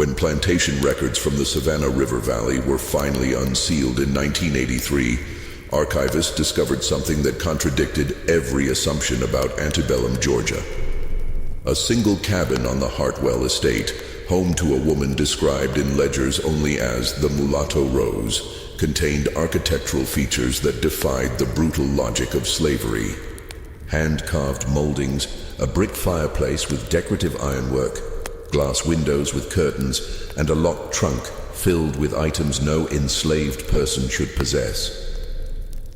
When plantation records from the Savannah River Valley were finally unsealed in 1983, archivists discovered something that contradicted every assumption about antebellum Georgia. A single cabin on the Hartwell estate, home to a woman described in ledgers only as the Mulatto Rose, contained architectural features that defied the brutal logic of slavery. Hand-carved moldings, a brick fireplace with decorative ironwork, glass windows with curtains, and a locked trunk filled with items no enslaved person should possess.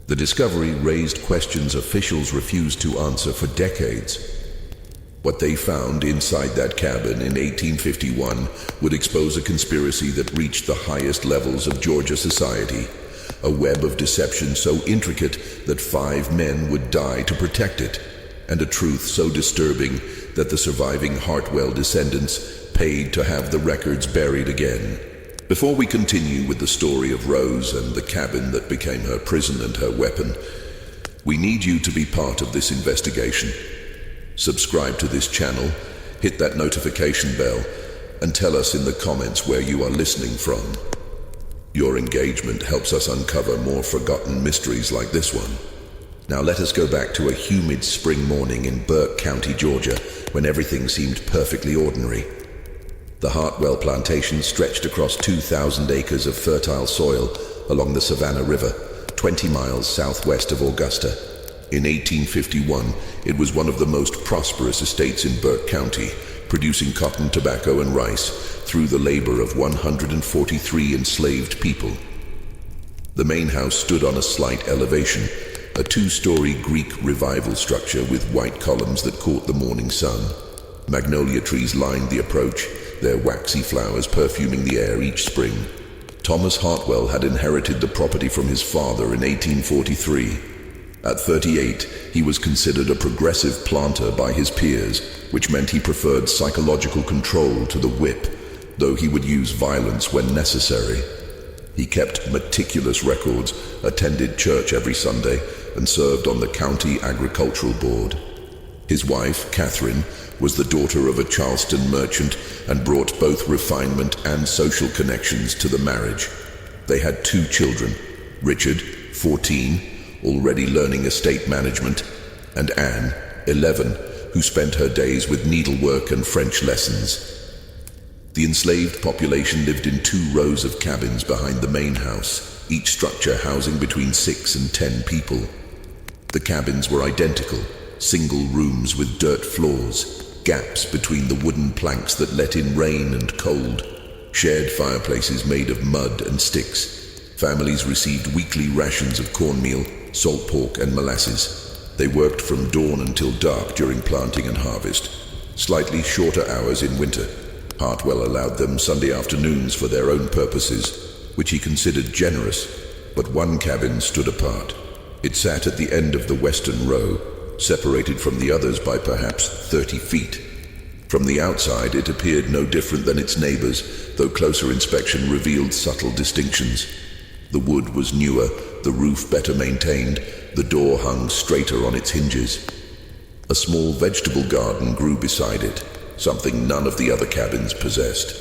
The discovery raised questions officials refused to answer for decades. What they found inside that cabin in 1851 would expose a conspiracy that reached the highest levels of Georgia society, a web of deception so intricate that 5 men would die to protect it, and a truth so disturbing that the surviving Hartwell descendants paid to have the records buried again. Before we continue with the story of Rose and the cabin that became her prison and her weapon, we need you to be part of this investigation. Subscribe to this channel, hit that notification bell, and tell us in the comments where you are listening from. Your engagement helps us uncover more forgotten mysteries like this one. Now let us go back to a humid spring morning in Burke County, Georgia, when everything seemed perfectly ordinary. The Hartwell Plantation stretched across 2,000 acres of fertile soil along the Savannah River, 20 miles southwest of Augusta. In 1851, it was one of the most prosperous estates in Burke County, producing cotton, tobacco, and rice through the labor of 143 enslaved people. The main house stood on a slight elevation, a 2-story Greek revival structure with white columns that caught the morning sun. Magnolia trees lined the approach, their waxy flowers perfuming the air each spring. Thomas Hartwell had inherited the property from his father in 1843. At 38, he was considered a progressive planter by his peers, which meant he preferred psychological control to the whip, though he would use violence when necessary. He kept meticulous records, attended church every Sunday, and served on the county agricultural board. His wife, Catherine, was the daughter of a Charleston merchant and brought both refinement and social connections to the marriage. They had 2 children, Richard, 14, already learning estate management, and Anne, 11, who spent her days with needlework and French lessons. The enslaved population lived in 2 rows of cabins behind the main house, each structure housing between 6 and 10 people. The cabins were identical, single rooms with dirt floors, gaps between the wooden planks that let in rain and cold, shared fireplaces made of mud and sticks. Families received weekly rations of cornmeal, salt pork, and molasses. They worked from dawn until dark during planting and harvest, slightly shorter hours in winter. Hartwell allowed them Sunday afternoons for their own purposes, which he considered generous, but one cabin stood apart. It sat at the end of the western row, separated from the others by perhaps 30 feet. From the outside, it appeared no different than its neighbors, though closer inspection revealed subtle distinctions. The wood was newer, the roof better maintained, the door hung straighter on its hinges. A small vegetable garden grew beside it, something none of the other cabins possessed.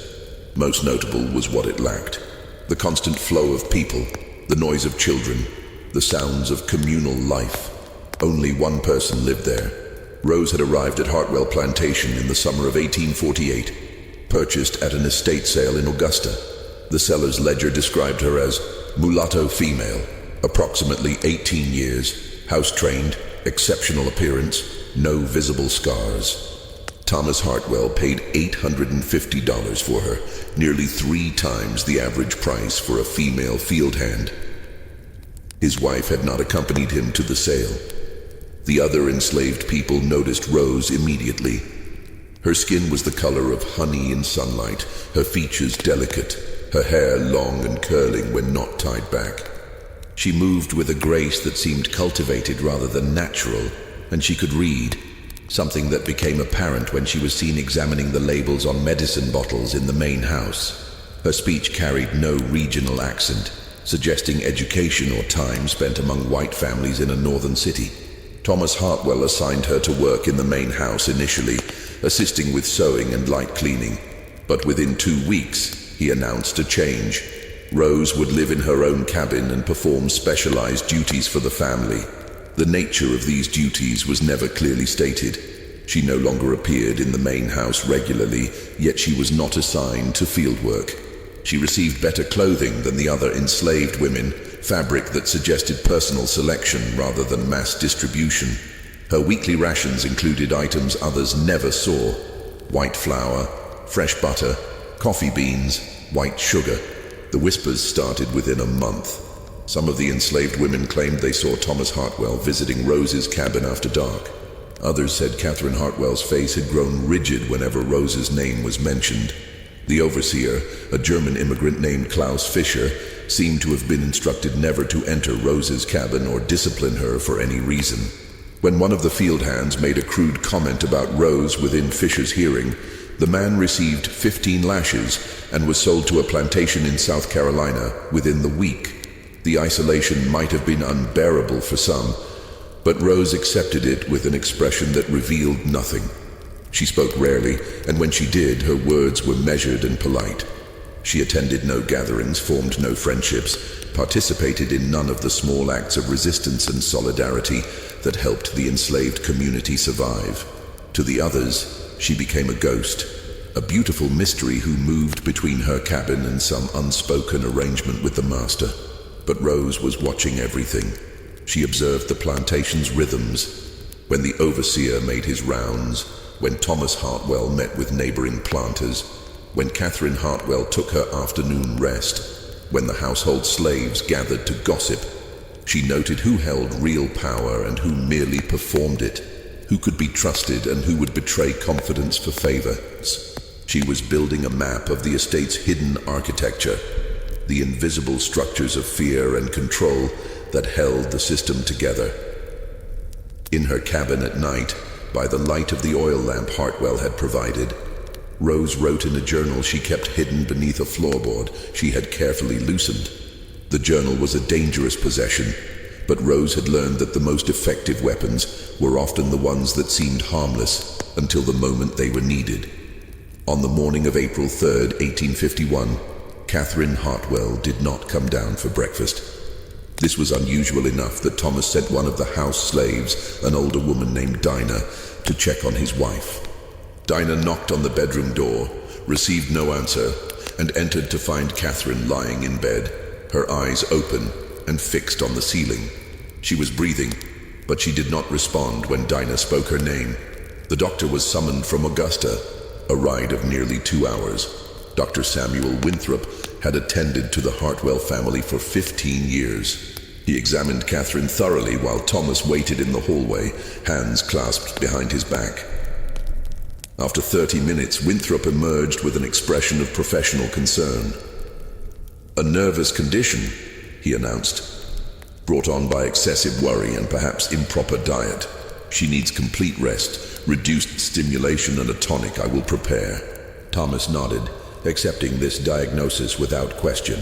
Most notable was what it lacked: the constant flow of people, the noise of children, the sounds of communal life. Only one person lived there. Rose had arrived at Hartwell Plantation in the summer of 1848, purchased at an estate sale in Augusta. The seller's ledger described her as mulatto female, approximately 18 years, house-trained, exceptional appearance, no visible scars. Thomas Hartwell paid $850 for her, nearly 3 times the average price for a female field hand. His wife had not accompanied him to the sale. The other enslaved people noticed Rose immediately. Her skin was the color of honey in sunlight, her features delicate, her hair long and curling when not tied back. She moved with a grace that seemed cultivated rather than natural, and she could read, something that became apparent when she was seen examining the labels on medicine bottles in the main house. Her speech carried no regional accent, suggesting education or time spent among white families in a northern city. Thomas Hartwell assigned her to work in the main house initially, assisting with sewing and light cleaning. But within 2 weeks, he announced a change. Rose would live in her own cabin and perform specialized duties for the family. The nature of these duties was never clearly stated. She no longer appeared in the main house regularly, yet she was not assigned to fieldwork. She received better clothing than the other enslaved women, fabric that suggested personal selection rather than mass distribution. Her weekly rations included items others never saw: white flour, fresh butter, coffee beans, white sugar. The whispers started within a month. Some of the enslaved women claimed they saw Thomas Hartwell visiting Rose's cabin after dark. Others said Catherine Hartwell's face had grown rigid whenever Rose's name was mentioned. The overseer, a German immigrant named Klaus Fischer, seemed to have been instructed never to enter Rose's cabin or discipline her for any reason. When one of the field hands made a crude comment about Rose within Fischer's hearing, the man received 15 lashes and was sold to a plantation in South Carolina within the week. The isolation might have been unbearable for some, but Rose accepted it with an expression that revealed nothing. She spoke rarely, and when she did, her words were measured and polite. She attended no gatherings, formed no friendships, participated in none of the small acts of resistance and solidarity that helped the enslaved community survive. To the others, she became a ghost, a beautiful mystery who moved between her cabin and some unspoken arrangement with the master. But Rose was watching everything. She observed the plantation's rhythms. When the overseer made his rounds, when Thomas Hartwell met with neighboring planters, when Catherine Hartwell took her afternoon rest, when the household slaves gathered to gossip, she noted who held real power and who merely performed it, who could be trusted and who would betray confidence for favors. She was building a map of the estate's hidden architecture, the invisible structures of fear and control that held the system together. In her cabin at night, by the light of the oil lamp Hartwell had provided, Rose wrote in a journal she kept hidden beneath a floorboard she had carefully loosened. The journal was a dangerous possession, but Rose had learned that the most effective weapons were often the ones that seemed harmless until the moment they were needed. On the morning of April 3rd, 1851, Catherine Hartwell did not come down for breakfast. This was unusual enough that Thomas sent one of the house slaves, an older woman named Dinah, to check on his wife. Dinah knocked on the bedroom door, received no answer, and entered to find Catherine lying in bed, her eyes open and fixed on the ceiling. She was breathing, but she did not respond when Dinah spoke her name. The doctor was summoned from Augusta, a ride of nearly 2 hours. Dr. Samuel Winthrop had attended to the Hartwell family for 15 years. He examined Catherine thoroughly while Thomas waited in the hallway, hands clasped behind his back. After 30 minutes, Winthrop emerged with an expression of professional concern. "A nervous condition," he announced, "brought on by excessive worry and perhaps improper diet. She needs complete rest, reduced stimulation, and a tonic I will prepare." Thomas nodded, accepting this diagnosis without question.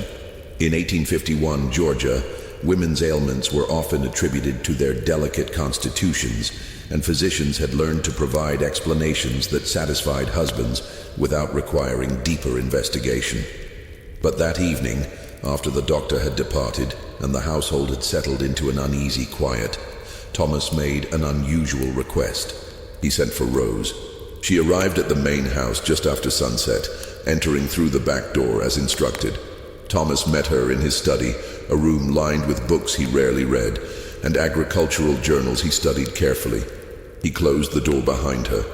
In 1851 Georgia, women's ailments were often attributed to their delicate constitutions, and physicians had learned to provide explanations that satisfied husbands without requiring deeper investigation. But that evening, after the doctor had departed and the household had settled into an uneasy quiet, Thomas made an unusual request. He sent for Rose. She arrived at the main house just after sunset, entering through the back door as instructed. Thomas met her in his study, a room lined with books he rarely read and agricultural journals he studied carefully. He closed the door behind her.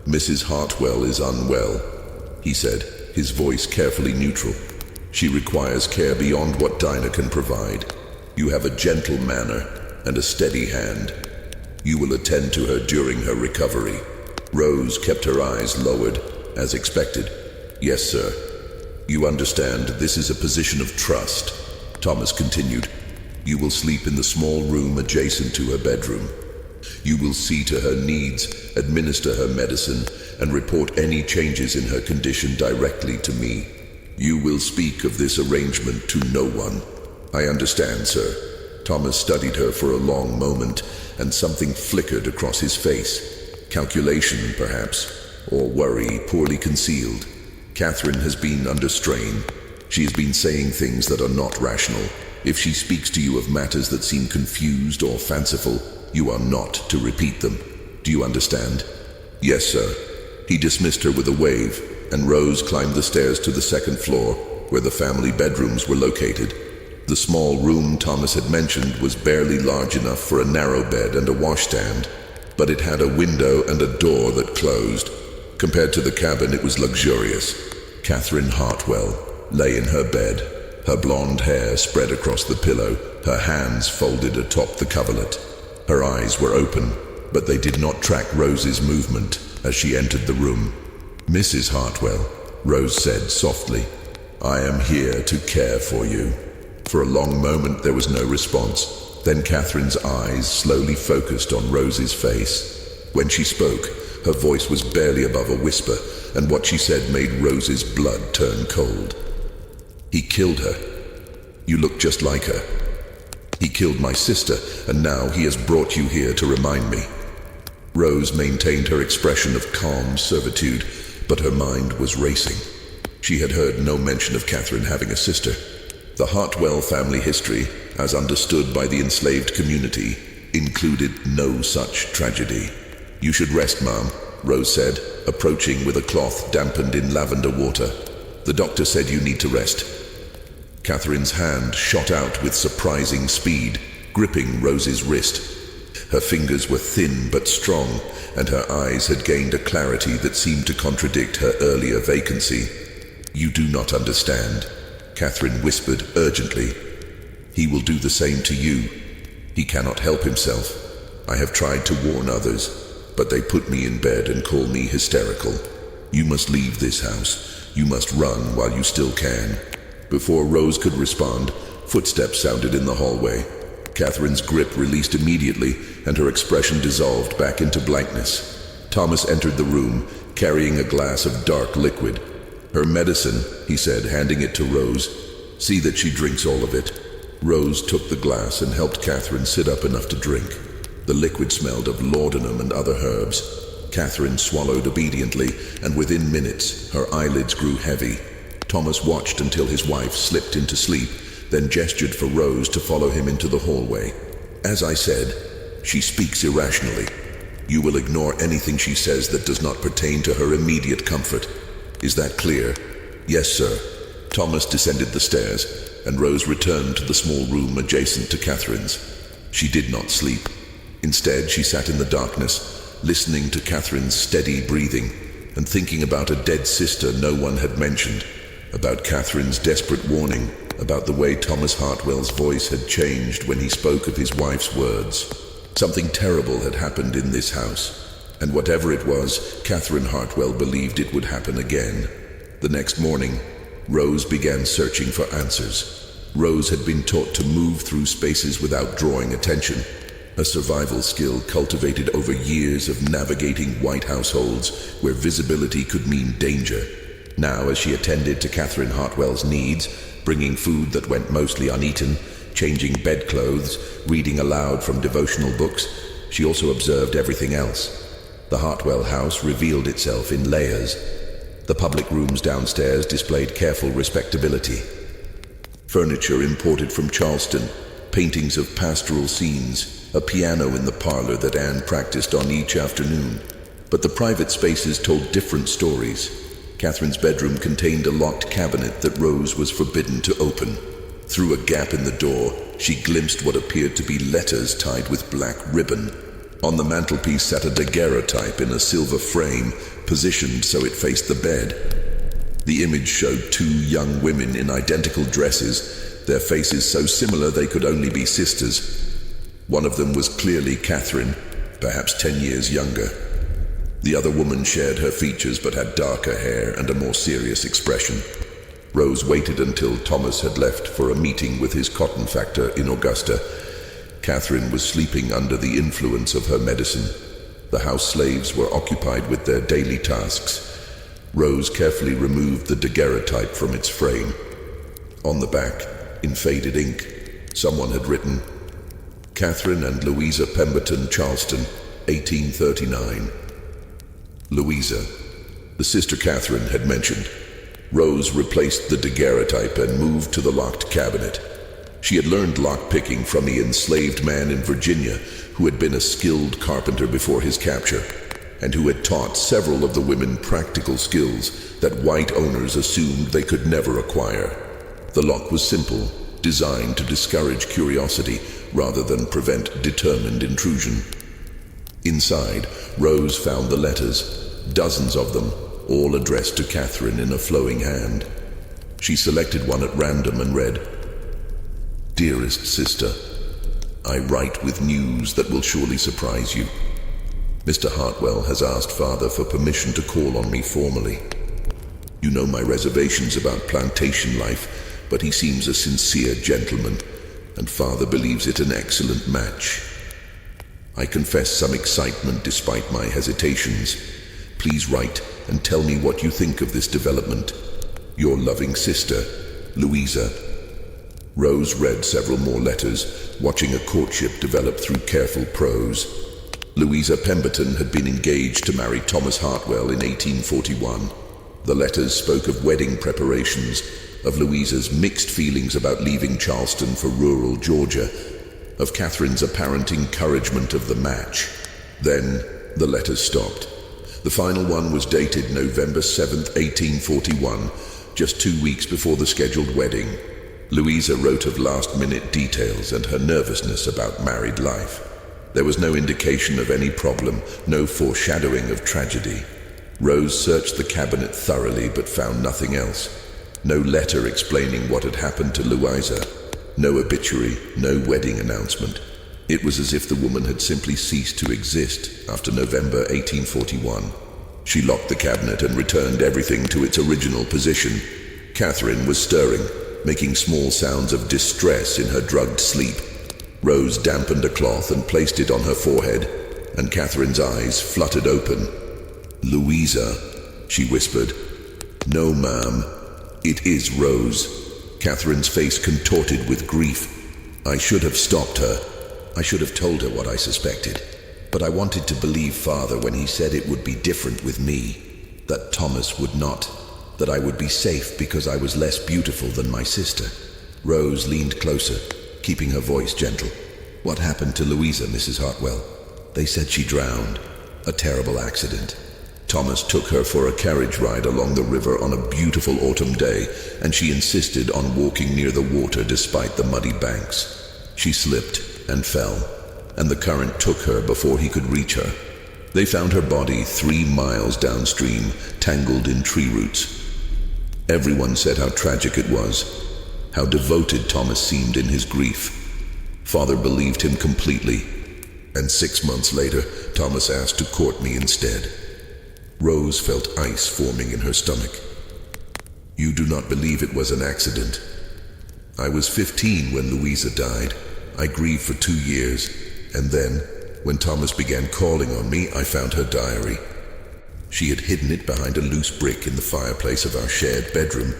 "Mrs. Hartwell is unwell," he said, his voice carefully neutral. "She requires care beyond what Dinah can provide. You have a gentle manner and a steady hand. You will attend to her during her recovery." Rose kept her eyes lowered, as expected. "Yes, sir." "You understand, this is a position of trust," Thomas continued. "You will sleep in the small room adjacent to her bedroom. You will see to her needs, administer her medicine, and report any changes in her condition directly to me. You will speak of this arrangement to no one." "I understand, sir." Thomas studied her for a long moment, and something flickered across his face. Calculation, perhaps, or worry poorly concealed. Catherine has been under strain. She has been saying things that are not rational. If she speaks to you of matters that seem confused or fanciful, you are not to repeat them. Do you understand? Yes, sir. He dismissed her with a wave, and Rose climbed the stairs to the second floor, where the family bedrooms were located. The small room Thomas had mentioned was barely large enough for a narrow bed and a washstand, but it had a window and a door that closed. Compared to the cabin, it was luxurious. Catherine Hartwell lay in her bed, her blonde hair spread across the pillow, her hands folded atop the coverlet. Her eyes were open, but they did not track Rose's movement as she entered the room. "Mrs. Hartwell," Rose said softly, "I am here to care for you." For a long moment there was no response. Then Catherine's eyes slowly focused on Rose's face. When she spoke, her voice was barely above a whisper, and what she said made Rose's blood turn cold. "He killed her. You look just like her. He killed my sister, and now he has brought you here to remind me." Rose maintained her expression of calm servitude, but her mind was racing. She had heard no mention of Catherine having a sister. The Hartwell family history, as understood by the enslaved community, included no such tragedy. "You should rest, Ma'am," Rose said, approaching with a cloth dampened in lavender water. "The doctor said you need to rest." Catherine's hand shot out with surprising speed, gripping Rose's wrist. Her fingers were thin but strong, and her eyes had gained a clarity that seemed to contradict her earlier vacancy. "You do not understand," Catherine whispered urgently. "He will do the same to you. He cannot help himself. I have tried to warn others, but they put me in bed and call me hysterical. You must leave this house. You must run while you still can." Before Rose could respond, footsteps sounded in the hallway. Catherine's grip released immediately, and her expression dissolved back into blankness. Thomas entered the room, carrying a glass of dark liquid. "Her medicine," he said, handing it to Rose. "See that she drinks all of it." Rose took the glass and helped Catherine sit up enough to drink. The liquid smelled of laudanum and other herbs. Catherine swallowed obediently, and within minutes, her eyelids grew heavy. Thomas watched until his wife slipped into sleep, then gestured for Rose to follow him into the hallway. "As I said, she speaks irrationally. You will ignore anything she says that does not pertain to her immediate comfort. Is that clear?" "Yes, sir." Thomas descended the stairs, and Rose returned to the small room adjacent to Catherine's. She did not sleep. Instead, she sat in the darkness, listening to Catherine's steady breathing, and thinking about a dead sister no one had mentioned, about Catherine's desperate warning, about the way Thomas Hartwell's voice had changed when he spoke of his wife's words. Something terrible had happened in this house, and whatever it was, Catherine Hartwell believed it would happen again. The next morning, Rose began searching for answers. Rose had been taught to move through spaces without drawing attention, a survival skill cultivated over years of navigating white households where visibility could mean danger. Now, as she attended to Catherine Hartwell's needs, bringing food that went mostly uneaten, changing bedclothes, reading aloud from devotional books, she also observed everything else. The Hartwell house revealed itself in layers. The public rooms downstairs displayed careful respectability. Furniture imported from Charleston, paintings of pastoral scenes, a piano in the parlor that Anne practiced on each afternoon. But the private spaces told different stories. Catherine's bedroom contained a locked cabinet that Rose was forbidden to open. Through a gap in the door, she glimpsed what appeared to be letters tied with black ribbon. On the mantelpiece sat a daguerreotype in a silver frame, positioned so it faced the bed. The image showed two young women in identical dresses, their faces so similar they could only be sisters. One of them was clearly Catherine, perhaps 10 years younger. The other woman shared her features but had darker hair and a more serious expression. Rose waited until Thomas had left for a meeting with his cotton factor in Augusta. Catherine was sleeping under the influence of her medicine. The house slaves were occupied with their daily tasks. Rose carefully removed the daguerreotype from its frame. On the back, in faded ink, someone had written, "Catherine and Louisa Pemberton, Charleston, 1839. Louisa, the sister Catherine had mentioned. Rose replaced the daguerreotype and moved to the locked cabinet. She had learned lock-picking from the enslaved man in Virginia who had been a skilled carpenter before his capture, and who had taught several of the women practical skills that white owners assumed they could never acquire. The lock was simple, designed to discourage curiosity rather than prevent determined intrusion. Inside, Rose found the letters, dozens of them, all addressed to Catherine in a flowing hand. She selected one at random and read, "Dearest sister, I write with news that will surely surprise you. Mr. Hartwell has asked Father for permission to call on me formally. You know my reservations about plantation life, but he seems a sincere gentleman, and Father believes it an excellent match. I confess some excitement despite my hesitations. Please write and tell me what you think of this development. Your loving sister, Louisa." Rose read several more letters, watching a courtship develop through careful prose. Louisa Pemberton had been engaged to marry Thomas Hartwell in 1841. The letters spoke of wedding preparations, of Louisa's mixed feelings about leaving Charleston for rural Georgia, of Catherine's apparent encouragement of the match. Then the letters stopped. The final one was dated November 7th, 1841, just 2 weeks before the scheduled wedding. Louisa wrote of last-minute details and her nervousness about married life. There was no indication of any problem, no foreshadowing of tragedy. Rose searched the cabinet thoroughly but found nothing else. No letter explaining what had happened to Louisa. No obituary, no wedding announcement. It was as if the woman had simply ceased to exist after November 1841. She locked the cabinet and returned everything to its original position. Catherine was stirring, making small sounds of distress in her drugged sleep. Rose dampened a cloth and placed it on her forehead, and Catherine's eyes fluttered open. "Louisa," she whispered. "No, ma'am. It is Rose." Catherine's face contorted with grief. "I should have stopped her. I should have told her what I suspected. But I wanted to believe Father when he said it would be different with me, that Thomas would not, that I would be safe because I was less beautiful than my sister." Rose leaned closer, keeping her voice gentle. "What happened to Louisa, Mrs. Hartwell?" "They said she drowned. A terrible accident. Thomas took her for a carriage ride along the river on a beautiful autumn day, and she insisted on walking near the water despite the muddy banks. She slipped and fell, and the current took her before he could reach her. They found her body 3 miles downstream, tangled in tree roots. Everyone said how tragic it was, how devoted Thomas seemed in his grief. Father believed him completely, and 6 months later, Thomas asked to court me instead." Rose felt ice forming in her stomach. "You do not believe it was an accident?" "I was 15 when Louisa died. I grieved for 2 years, and then, when Thomas began calling on me, I found her diary. She had hidden it behind a loose brick in the fireplace of our shared bedroom.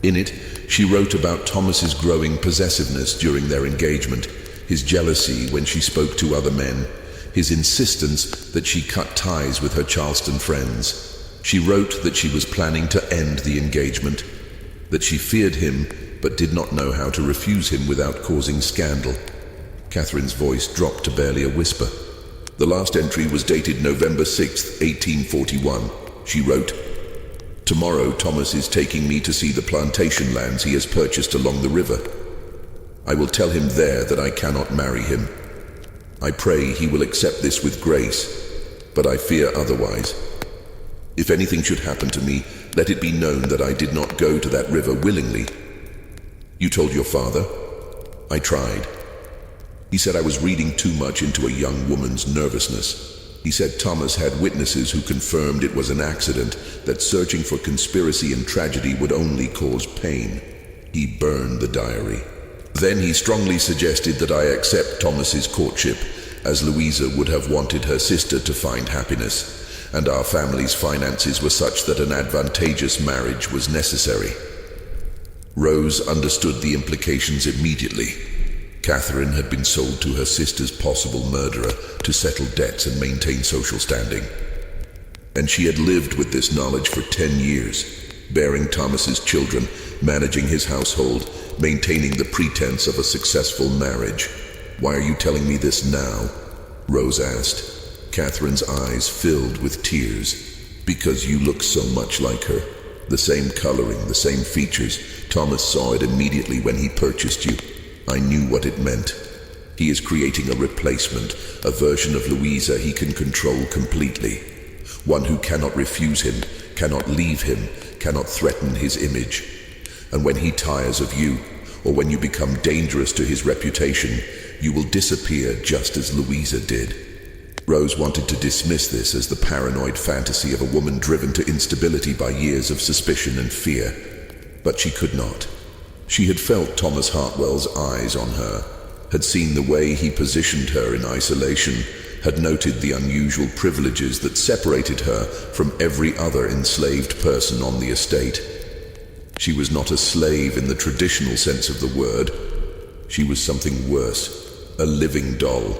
In it, she wrote about Thomas's growing possessiveness during their engagement, his jealousy when she spoke to other men, his insistence that she cut ties with her Charleston friends. She wrote that she was planning to end the engagement, that she feared him but did not know how to refuse him without causing scandal." Catherine's voice dropped to barely a whisper. The last entry was dated November 6th, 1841. She wrote, "Tomorrow Thomas is taking me to see the plantation lands he has purchased along the river. I will tell him there that I cannot marry him. I pray he will accept this with grace, but I fear otherwise. If anything should happen to me, let it be known that I did not go to that river willingly. You told your father?" "I tried. He said I was reading too much into a young woman's nervousness. He said Thomas had witnesses who confirmed it was an accident, that searching for conspiracy and tragedy would only cause pain. He burned the diary. Then he strongly suggested that I accept Thomas's courtship, as Louisa would have wanted her sister to find happiness, and our family's finances were such that an advantageous marriage was necessary." Rose understood the implications immediately. Catherine had been sold to her sister's possible murderer to settle debts and maintain social standing. And she had lived with this knowledge for 10 years. bearing Thomas's children, managing his household, maintaining the pretense of a successful marriage. "Why are you telling me this now?" Rose asked. Catherine's eyes filled with tears. "Because you look so much like her. The same coloring, the same features. Thomas saw it immediately when he purchased you. I knew what it meant. He is creating a replacement, a version of Louisa he can control completely. One who cannot refuse him, cannot leave him, cannot threaten his image. And when he tires of you, or when you become dangerous to his reputation, you will disappear just as Louisa did." Rose wanted to dismiss this as the paranoid fantasy of a woman driven to instability by years of suspicion and fear, but she could not. She had felt Thomas Hartwell's eyes on her, had seen the way he positioned her in isolation, had noted the unusual privileges that separated her from every other enslaved person on the estate. She was not a slave in the traditional sense of the word. She was something worse, a living doll,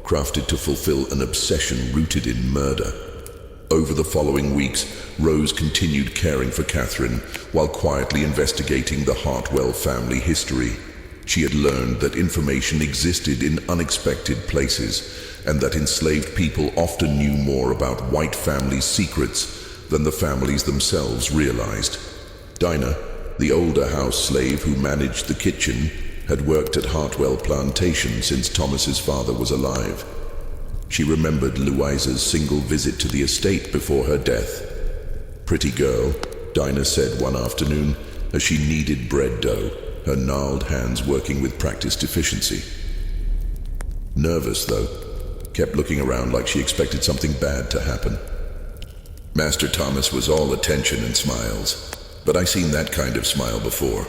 crafted to fulfill an obsession rooted in murder. Over the following weeks, Rose continued caring for Catherine while quietly investigating the Hartwell family history. She had learned that information existed in unexpected places, and that enslaved people often knew more about white families' secrets than the families themselves realized. Dinah, the older house slave who managed the kitchen, had worked at Hartwell Plantation since Thomas's father was alive. She remembered Louisa's single visit to the estate before her death. "Pretty girl," Dinah said one afternoon as she kneaded bread dough, her gnarled hands working with practiced efficiency. Nervous, though, kept looking around like she expected something bad to happen. Master Thomas was all attention and smiles, but I seen that kind of smile before.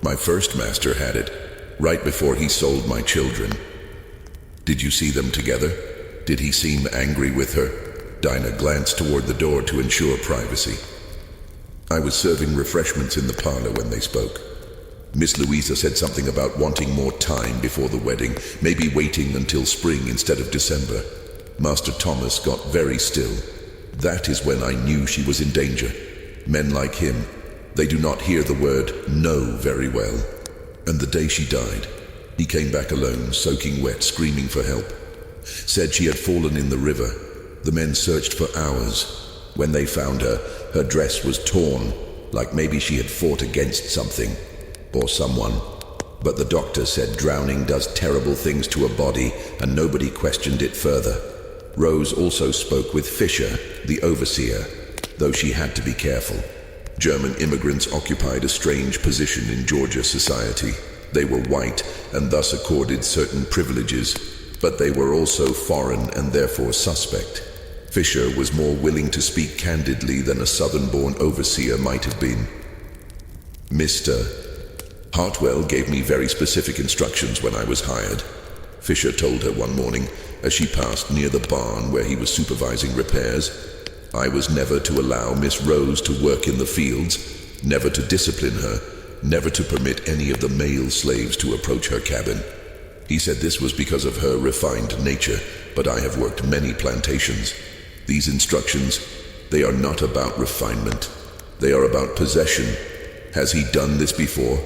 My first master had it, right before he sold my children. "Did you see them together? Did he seem angry with her?" Dinah glanced toward the door to ensure privacy. "I was serving refreshments in the parlor when they spoke. Miss Louisa said something about wanting more time before the wedding, maybe waiting until spring instead of December. Master Thomas got very still. That is when I knew she was in danger. Men like him, they do not hear the word no very well. And the day she died, he came back alone, soaking wet, screaming for help. Said she had fallen in the river. The men searched for hours. When they found her, her dress was torn, like maybe she had fought against something, or someone. But the doctor said drowning does terrible things to a body, and nobody questioned it further. Rose also spoke with Fisher, the overseer, though she had to be careful. German immigrants occupied a strange position in Georgia society. They were white, and thus accorded certain privileges, but they were also foreign and therefore suspect. Fisher was more willing to speak candidly than a southern-born overseer might have been. Mr. Hartwell gave me very specific instructions when I was hired, Fisher told her one morning as she passed near the barn where he was supervising repairs. I was never to allow Miss Rose to work in the fields, never to discipline her, never to permit any of the male slaves to approach her cabin. He said this was because of her refined nature, but I have worked many plantations. These instructions, they are not about refinement. They are about possession. Has he done this before?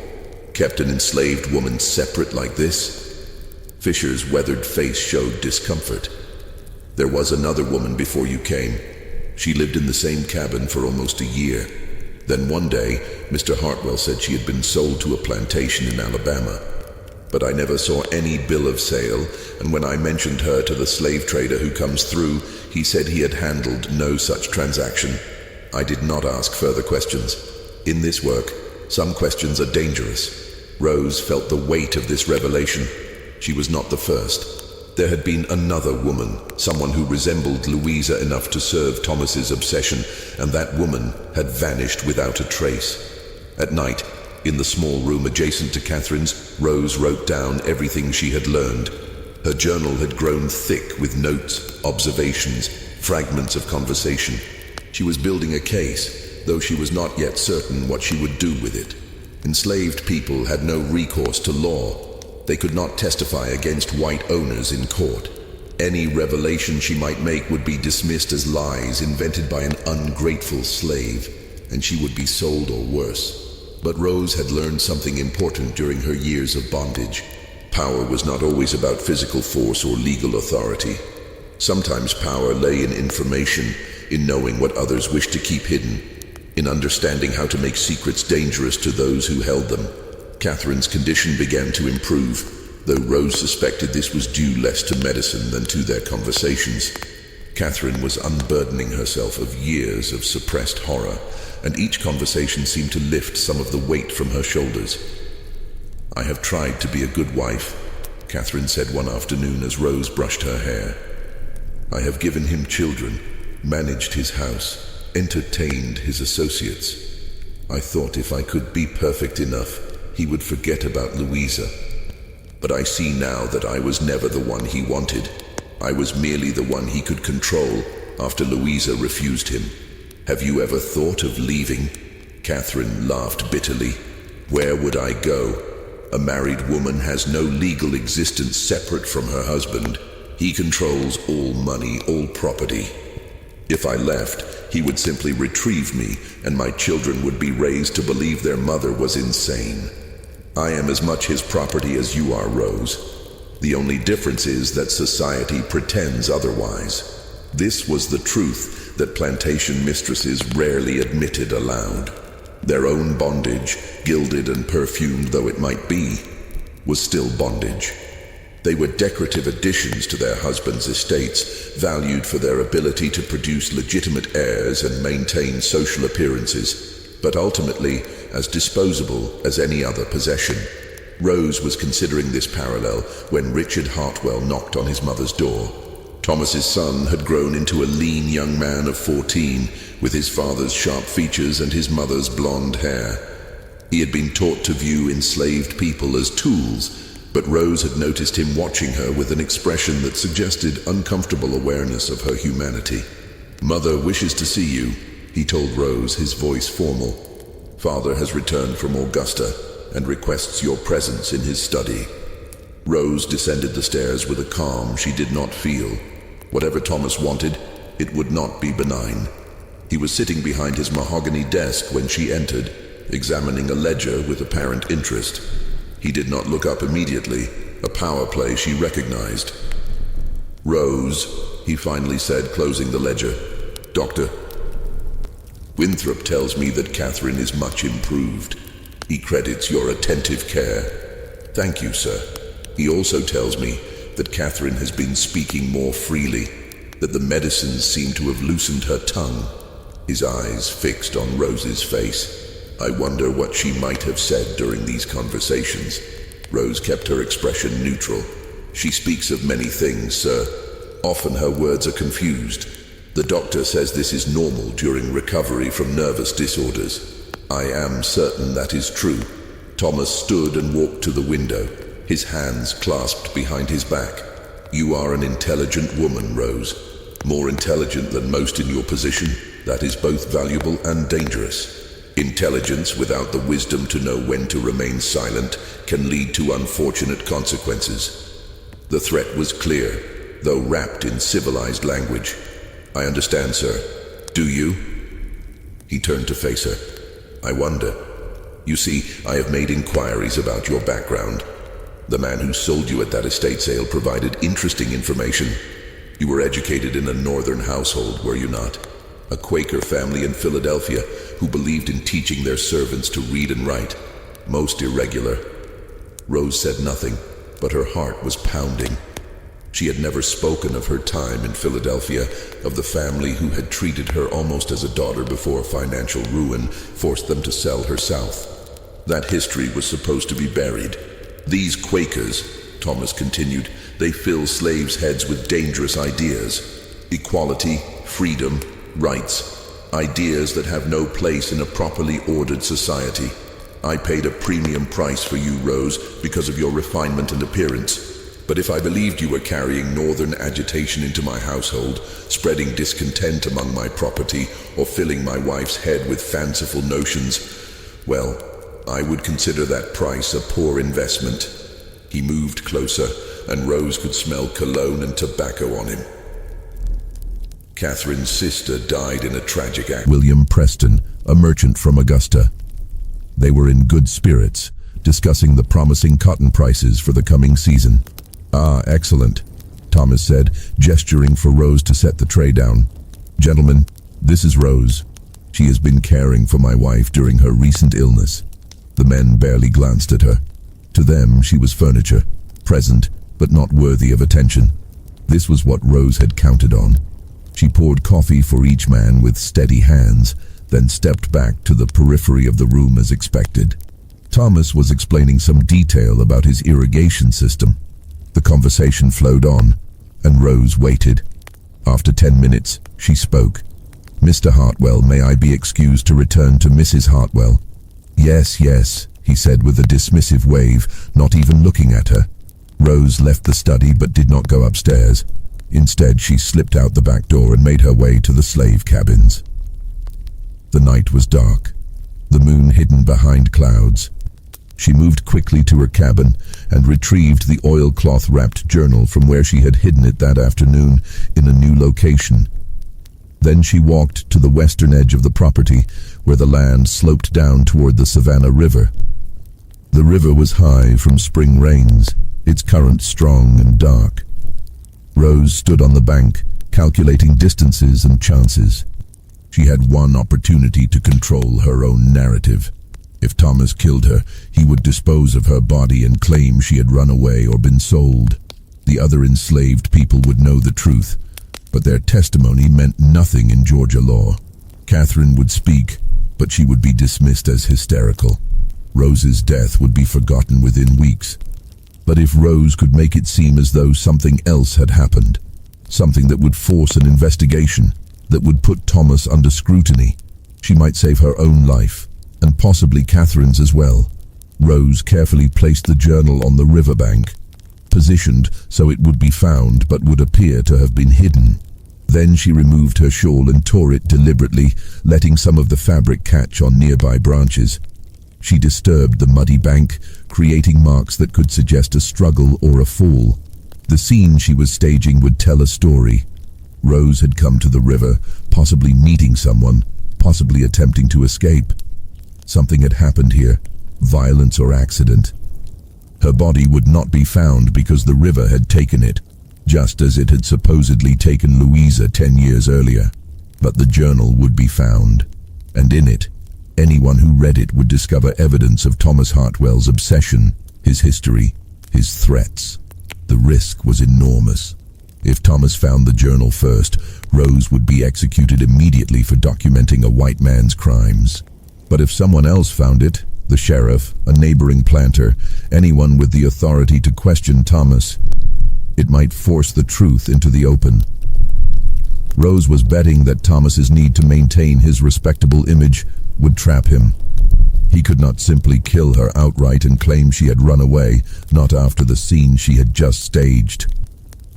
Kept an enslaved woman separate like this? Fisher's weathered face showed discomfort. There was another woman before you came. She lived in the same cabin for almost a year. Then one day, Mr. Hartwell said she had been sold to a plantation in Alabama. But I never saw any bill of sale, and when I mentioned her to the slave trader who comes through, he said he had handled no such transaction. I did not ask further questions. In this work, some questions are dangerous. Rose felt the weight of this revelation. She was not the first. There had been another woman, someone who resembled Louisa enough to serve Thomas's obsession, and that woman had vanished without a trace. At night, in the small room adjacent to Catherine's, Rose wrote down everything she had learned. Her journal had grown thick with notes, observations, fragments of conversation. She was building a case, though she was not yet certain what she would do with it. Enslaved people had no recourse to law. They could not testify against white owners in court. Any revelation she might make would be dismissed as lies invented by an ungrateful slave. and she would be sold or worse. But Rose had learned something important during her years of bondage. Power was not always about physical force or legal authority. Sometimes power lay in information, in knowing what others wished to keep hidden, in understanding how to make secrets dangerous to those who held them. Catherine's condition began to improve, though Rose suspected this was due less to medicine than to their conversations. Catherine was unburdening herself of years of suppressed horror, and each conversation seemed to lift some of the weight from her shoulders. "I have tried to be a good wife," Catherine said one afternoon as Rose brushed her hair. "I have given him children, managed his house, entertained his associates. I thought if I could be perfect enough, he would forget about Louisa. But I see now that I was never the one he wanted. I was merely the one he could control after Louisa refused him. Have you ever thought of leaving?" Catherine laughed bitterly. "Where would I go? A married woman has no legal existence separate from her husband. He controls all money, all property. If I left, he would simply retrieve me, and my children would be raised to believe their mother was insane. I am as much his property as you are, Rose. The only difference is that society pretends otherwise." This was the truth that plantation mistresses rarely admitted aloud. Their own bondage, gilded and perfumed though it might be, was still bondage. They were decorative additions to their husbands' estates, valued for their ability to produce legitimate heirs and maintain social appearances, but ultimately as disposable as any other possession. Rose was considering this parallel when Richard Hartwell knocked on his mother's door. Thomas's son had grown into a lean young man of 14, with his father's sharp features and his mother's blonde hair. He had been taught to view enslaved people as tools, but Rose had noticed him watching her with an expression that suggested uncomfortable awareness of her humanity. "Mother wishes to see you," he told Rose, his voice formal. "Father has returned from Augusta and requests your presence in his study." Rose descended the stairs with a calm she did not feel. Whatever Thomas wanted, it would not be benign. He was sitting behind his mahogany desk when she entered, examining a ledger with apparent interest. He did not look up immediately, a power play she recognized. "Rose," he finally said, closing the ledger. "Doctor Winthrop tells me that Catherine is much improved. He credits your attentive care." "Thank you, sir. He also tells me that Catherine has been speaking more freely, that the medicines seem to have loosened her tongue." His eyes fixed on Rose's face. "I wonder what she might have said during these conversations." Rose kept her expression neutral. "She speaks of many things, sir. Often her words are confused. The doctor says this is normal during recovery from nervous disorders." "I am certain that is true." Thomas stood and walked to the window, his hands clasped behind his back. "You are an intelligent woman, Rose. More intelligent than most in your position. That is both valuable and dangerous. Intelligence without the wisdom to know when to remain silent can lead to unfortunate consequences." The threat was clear, though wrapped in civilized language. "I understand, sir. Do you?" He turned to face her. "I wonder. You see, I have made inquiries about your background. The man who sold you at that estate sale provided interesting information. You were educated in a northern household, were you not? A Quaker family in Philadelphia who believed in teaching their servants to read and write. Most irregular." Rose said nothing, but her heart was pounding. She had never spoken of her time in Philadelphia, of the family who had treated her almost as a daughter before financial ruin forced them to sell her south. That history was supposed to be buried. "These Quakers," Thomas continued, "they fill slaves' heads with dangerous ideas. Equality, freedom, rights. Ideas that have no place in a properly ordered society. I paid a premium price for you, Rose, because of your refinement and appearance. But if I believed you were carrying northern agitation into my household, spreading discontent among my property, or filling my wife's head with fanciful notions, well, I would consider that price a poor investment." He moved closer, and Rose could smell cologne and tobacco on him. Catherine's sister died in a tragic accident. William Preston, a merchant from Augusta. They were in good spirits, discussing the promising cotton prices for the coming season. "Ah, excellent," Thomas said, gesturing for Rose to set the tray down. "Gentlemen, this is Rose. She has been caring for my wife during her recent illness." The men barely glanced at her. To them, she was furniture, present, but not worthy of attention. This was what Rose had counted on. She poured coffee for each man with steady hands, then stepped back to the periphery of the room as expected. Thomas was explaining some detail about his irrigation system. The conversation flowed on, and Rose waited. After 10 minutes, she spoke. "Mr. Hartwell, may I be excused to return to Mrs. Hartwell?" "Yes, yes," he said with a dismissive wave, not even looking at her. Rose left the study but did not go upstairs. Instead, she slipped out the back door and made her way to the slave cabins. The night was dark, the moon hidden behind clouds. She moved quickly to her cabin and retrieved the oilcloth-wrapped journal from where she had hidden it that afternoon in a new location. Then she walked to the western edge of the property, where the land sloped down toward the Savannah River. The river was high from spring rains, its current strong and dark. Rose stood on the bank, calculating distances and chances. She had one opportunity to control her own narrative. If Thomas killed her, he would dispose of her body and claim she had run away or been sold. The other enslaved people would know the truth, but their testimony meant nothing in Georgia law. Catherine would speak, but she would be dismissed as hysterical. Rose's death would be forgotten within weeks. But if Rose could make it seem as though something else had happened, something that would force an investigation, that would put Thomas under scrutiny, she might save her own life, and possibly Catherine's as well. Rose carefully placed the journal on the riverbank, positioned so it would be found but would appear to have been hidden. Then she removed her shawl and tore it deliberately, letting some of the fabric catch on nearby branches. She disturbed the muddy bank, creating marks that could suggest a struggle or a fall. The scene she was staging would tell a story. Rose had come to the river, possibly meeting someone, possibly attempting to escape. Something had happened here, violence or accident. Her body would not be found because the river had taken it, just as it had supposedly taken Louisa 10 years earlier. But the journal would be found, and in it, anyone who read it would discover evidence of Thomas Hartwell's obsession, his history, his threats. The risk was enormous. If Thomas found the journal first, Rose would be executed immediately for documenting a white man's crimes. But if someone else found it, the sheriff, a neighboring planter, anyone with the authority to question Thomas, it might force the truth into the open. Rose was betting that Thomas's need to maintain his respectable image would trap him. He could not simply kill her outright and claim she had run away, not after the scene she had just staged.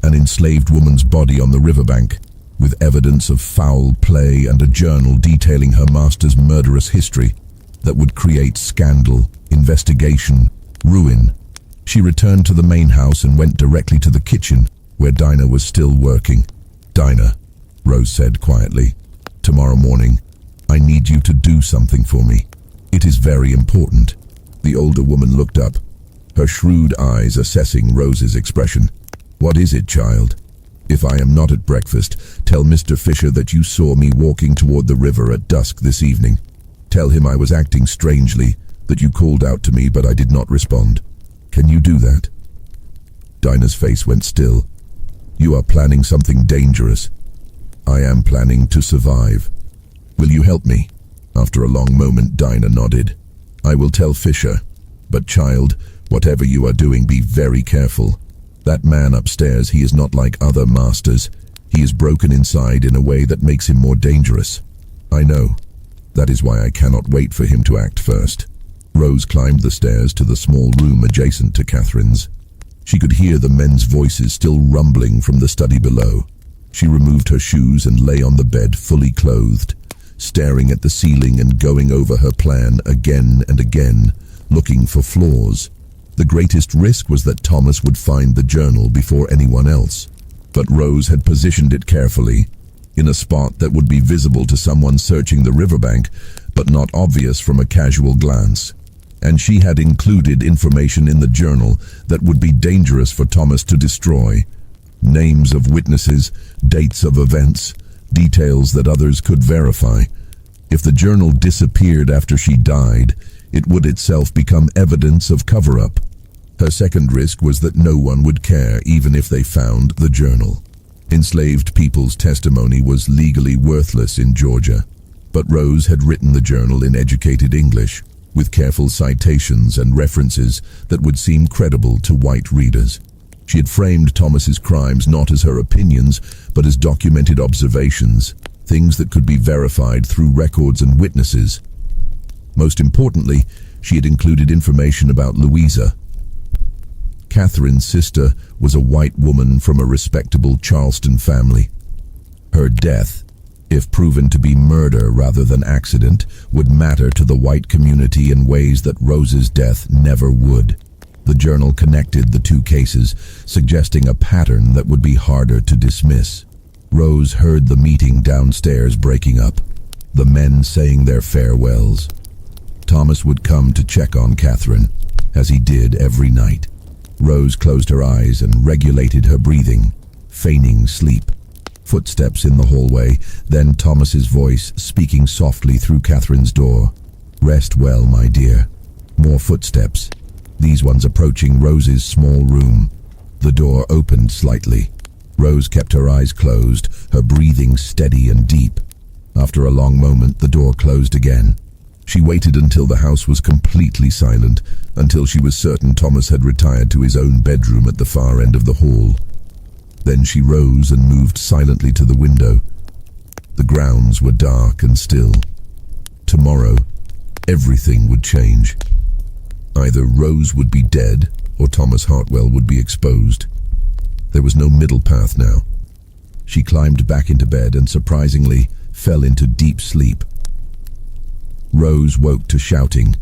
An enslaved woman's body on the riverbank, with evidence of foul play and a journal detailing her master's murderous history that would create scandal, investigation, ruin. She returned to the main house and went directly to the kitchen, where Dinah was still working. "Dinah," Rose said quietly, "tomorrow morning, I need you to do something for me. It is very important." The older woman looked up, her shrewd eyes assessing Rose's expression. "What is it, child?" "If I am not at breakfast, tell Mr. Fisher that you saw me walking toward the river at dusk this evening. Tell him I was acting strangely, that you called out to me but I did not respond. Can you do that?" Dinah's face went still. "You are planning something dangerous." "I am planning to survive." "Will you help me?" After a long moment, Dinah nodded. "I will tell Fisher. But child, whatever you are doing, be very careful. That man upstairs, he is not like other masters. He is broken inside in a way that makes him more dangerous." "I know. That is why I cannot wait for him to act first." Rose climbed the stairs to the small room adjacent to Catherine's. She could hear the men's voices still rumbling from the study below. She removed her shoes and lay on the bed fully clothed, staring at the ceiling and going over her plan again and again, looking for flaws. The greatest risk was that Thomas would find the journal before anyone else. But Rose had positioned it carefully, in a spot that would be visible to someone searching the riverbank, but not obvious from a casual glance. And she had included information in the journal that would be dangerous for Thomas to destroy. Names of witnesses, dates of events, details that others could verify. If the journal disappeared after she died, it would itself become evidence of cover-up. Her second risk was that no one would care even if they found the journal. Enslaved people's testimony was legally worthless in Georgia, but Rose had written the journal in educated English, with careful citations and references that would seem credible to white readers. She had framed Thomas's crimes not as her opinions, but as documented observations, things that could be verified through records and witnesses. Most importantly, she had included information about Louisa. Catherine's sister was a white woman from a respectable Charleston family. Her death, if proven to be murder rather than accident, would matter to the white community in ways that Rose's death never would. The journal connected the two cases, suggesting a pattern that would be harder to dismiss. Rose heard the meeting downstairs breaking up, the men saying their farewells. Thomas would come to check on Catherine, as he did every night. Rose closed her eyes and regulated her breathing, feigning sleep. Footsteps in the hallway, then Thomas's voice speaking softly through Catherine's door. "Rest well, my dear." More footsteps, these ones approaching Rose's small room. The door opened slightly. Rose kept her eyes closed, her breathing steady and deep. After a long moment, the door closed again. She waited until the house was completely silent, until she was certain Thomas had retired to his own bedroom at the far end of the hall. Then she rose and moved silently to the window. The grounds were dark and still. Tomorrow, everything would change. Either Rose would be dead, or Thomas Hartwell would be exposed. There was no middle path now. She climbed back into bed and, surprisingly, fell into deep sleep. Rose woke to shouting.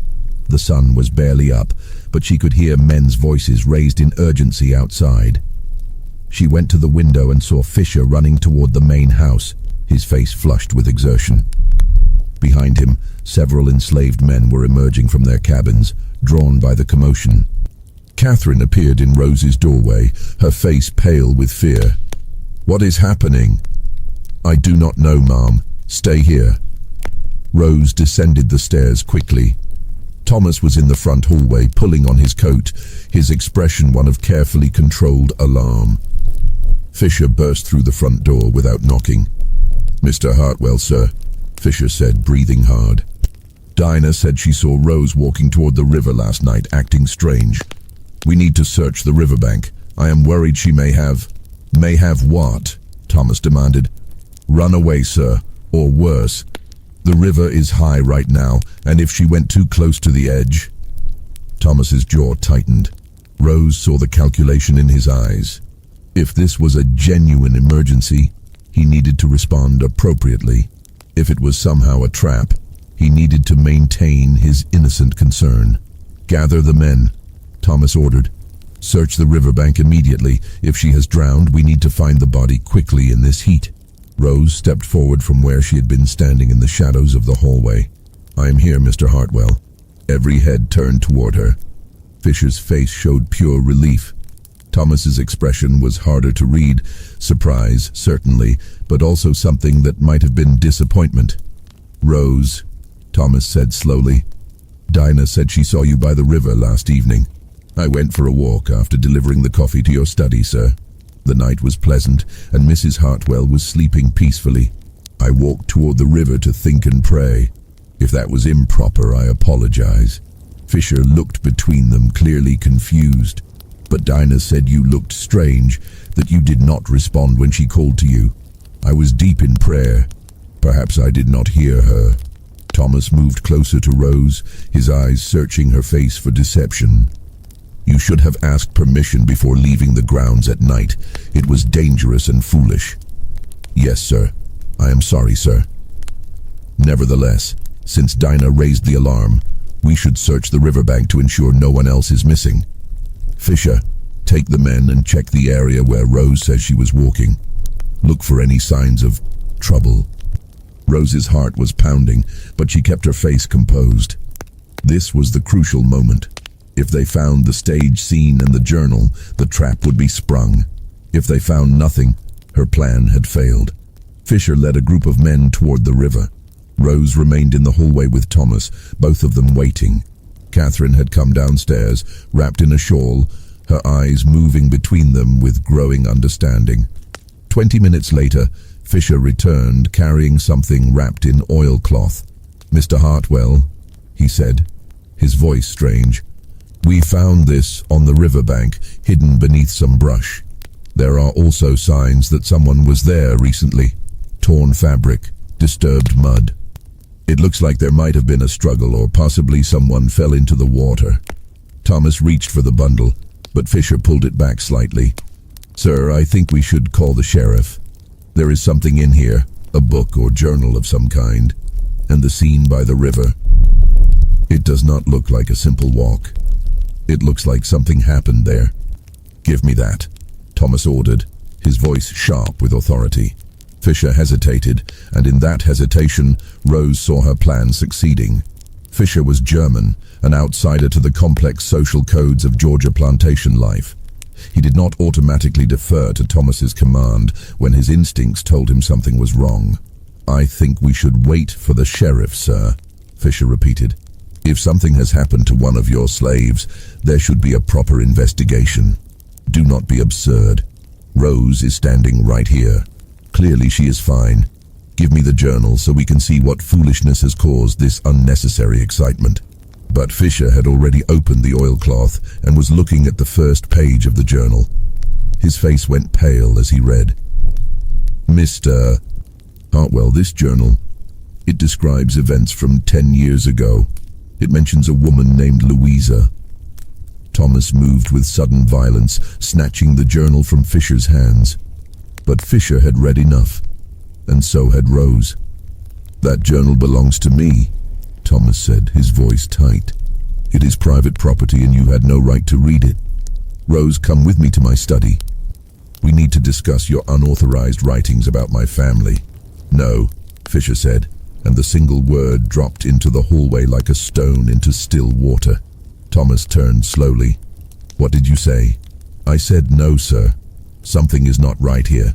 The sun was barely up, but she could hear men's voices raised in urgency outside. She went to the window and saw Fisher running toward the main house, his face flushed with exertion. Behind him, several enslaved men were emerging from their cabins, drawn by the commotion. Catherine appeared in Rose's doorway, her face pale with fear. "What is happening?" "I do not know, Ma'am. Stay here." Rose descended the stairs quickly. Thomas was in the front hallway, pulling on his coat, his expression one of carefully controlled alarm. Fisher burst through the front door without knocking. "Mr. Hartwell, sir," Fisher said, breathing hard. "Dinah said she saw Rose walking toward the river last night, acting strange. We need to search the riverbank. I am worried she may have..." "May have what?" Thomas demanded. "Run away, sir, or worse. The river is high right now, and if she went too close to the edge..." Thomas's jaw tightened. Rose saw the calculation in his eyes. If this was a genuine emergency, he needed to respond appropriately. If it was somehow a trap, he needed to maintain his innocent concern. "Gather the men," Thomas ordered. "Search the riverbank immediately. If she has drowned, we need to find the body quickly in this heat." Rose stepped forward from where she had been standing in the shadows of the hallway. "I am here, Mr. Hartwell." Every head turned toward her. Fisher's face showed pure relief. Thomas's expression was harder to read, surprise, certainly, but also something that might have been disappointment. "Rose," Thomas said slowly, "Dinah said she saw you by the river last evening. I went for a walk after delivering the coffee to your study, sir. The night was pleasant, and Mrs. Hartwell was sleeping peacefully. I walked toward the river to think and pray. If that was improper, I apologize." Fisher looked between them, clearly confused. "But Dinah said you looked strange, that you did not respond when she called to you. I was deep in prayer. Perhaps I did not hear her." Thomas moved closer to Rose, his eyes searching her face for deception. "You should have asked permission before leaving the grounds at night. It was dangerous and foolish." "Yes, sir. I am sorry, sir." "Nevertheless, since Dinah raised the alarm, we should search the riverbank to ensure no one else is missing. Fisher, take the men and check the area where Rose says she was walking. Look for any signs of..." trouble. Rose's heart was pounding, but she kept her face composed. This was the crucial moment. If they found the stage scene and the journal, the trap would be sprung. If they found nothing, her plan had failed. Fisher led a group of men toward the river. Rose remained in the hallway with Thomas, both of them waiting. Catherine had come downstairs, wrapped in a shawl, her eyes moving between them with growing understanding. 20 minutes later, Fisher returned, carrying something wrapped in oilcloth. "Mr. Hartwell," he said, his voice strange. "We found this on the riverbank, hidden beneath some brush. There are also signs that someone was there recently. Torn fabric, disturbed mud. It looks like there might have been a struggle, or possibly someone fell into the water." Thomas reached for the bundle, but Fisher pulled it back slightly. "Sir, I think we should call the sheriff. There is something in here, a book or journal of some kind, and the scene by the river. It does not look like a simple walk. It looks like something happened there." "Give me that," Thomas ordered, his voice sharp with authority. Fisher hesitated, and in that hesitation, Rose saw her plan succeeding. Fisher was German, an outsider to the complex social codes of Georgia plantation life. He did not automatically defer to Thomas's command when his instincts told him something was wrong. "I think we should wait for the sheriff, sir," Fisher repeated. "If something has happened to one of your slaves, there should be a proper investigation. Do not be absurd. Rose is standing right here. Clearly she is fine. Give me the journal so we can see what foolishness has caused this unnecessary excitement." But Fisher had already opened the oilcloth and was looking at the first page of the journal. His face went pale as he read. "Mr. Hartwell, this journal, it describes events from 10 years ago. It mentions a woman named Louisa." Thomas moved with sudden violence, snatching the journal from Fisher's hands. But Fisher had read enough, and so had Rose. "That journal belongs to me," Thomas said, his voice tight. "It is private property and you had no right to read it. Rose, come with me to my study. We need to discuss your unauthorized writings about my family." "No," Fisher said, and the single word dropped into the hallway like a stone into still water. Thomas turned slowly. "What did you say?" "I said no, sir. Something is not right here.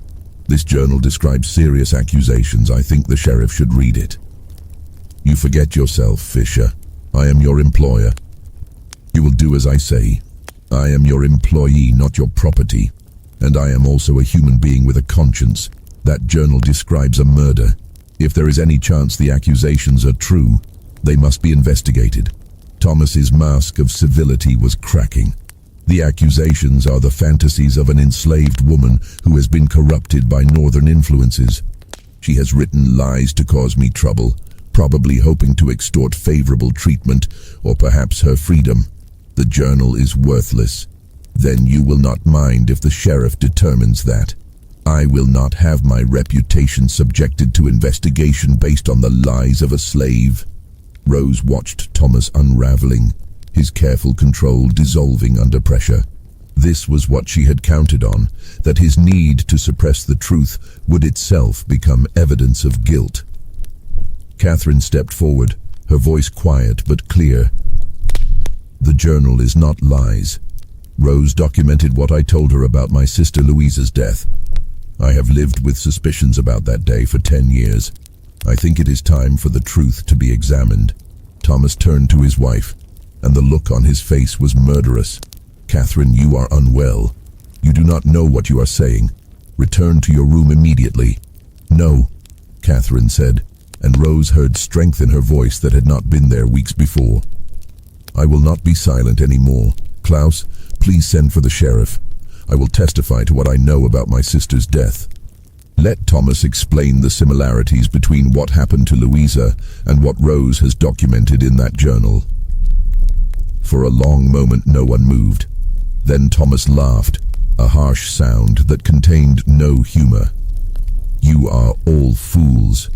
This journal describes serious accusations. I think the sheriff should read it." "You forget yourself, Fisher. I am your employer. You will do as I say. I am your employee, not your property. And I am also a human being with a conscience. That journal describes a murder. If there is any chance the accusations are true, they must be investigated." Thomas's mask of civility was cracking. "The accusations are the fantasies of an enslaved woman who has been corrupted by northern influences. She has written lies to cause me trouble, probably hoping to extort favorable treatment or perhaps her freedom. The journal is worthless. Then you will not mind if the sheriff determines that. I will not have my reputation subjected to investigation based on the lies of a slave." Rose watched Thomas unraveling, his careful control dissolving under pressure. This was what she had counted on, that his need to suppress the truth would itself become evidence of guilt. Catherine stepped forward, her voice quiet but clear. "The journal is not lies. Rose documented what I told her about my sister Louisa's death. I have lived with suspicions about that day for 10 years. I think it is time for the truth to be examined." Thomas turned to his wife, and the look on his face was murderous. "Catherine, you are unwell. You do not know what you are saying. Return to your room immediately." "No," Catherine said, and Rose heard strength in her voice that had not been there weeks before. "I will not be silent anymore. Klaus, please send for the sheriff. I will testify to what I know about my sister's death. Let Thomas explain the similarities between what happened to Louisa and what Rose has documented in that journal." For a long moment no one moved. Then Thomas laughed, a harsh sound that contained no humor. "You are all fools.